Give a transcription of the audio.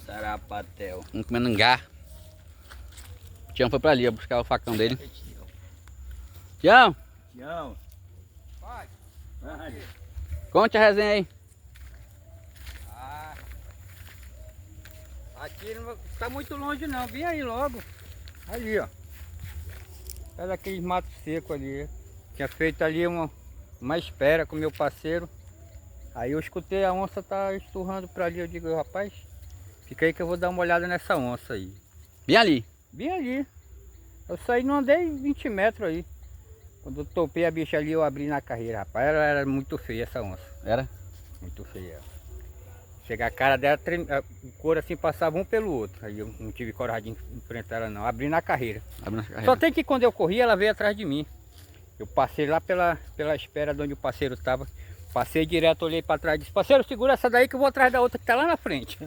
Sarapatel. Vamos comendo angá. O Tião foi pra ali, ó, buscar o facão dele. Tião, Tião. Vai. Vai. conte a resenha aí. Ah. Aqui não tá muito longe não, vem aí logo. Ali, ó. Olha aqueles matos secos ali. Tinha feito ali uma espera com meu parceiro. Aí eu escutei a onça tá esturrando pra ali. Eu digo, rapaz, fica aí que eu vou dar uma olhada nessa onça aí. Bem ali. Bem ali. Eu saí, não andei 20 metros aí. Quando eu topei a bicha ali, eu abri na carreira, rapaz. Ela era muito feia essa onça. Era? Muito feia. Chega a cara dela, o couro assim passava um pelo outro. Aí eu não tive coragem de enfrentar ela não. Abri na carreira. Abre na carreira. Só tem que quando eu corri, ela veio atrás de mim. Eu passei lá pela espera de onde o parceiro estava. Passei direto, olhei para trás e disse, parceiro, segura essa daí que eu vou atrás da outra que está lá na frente.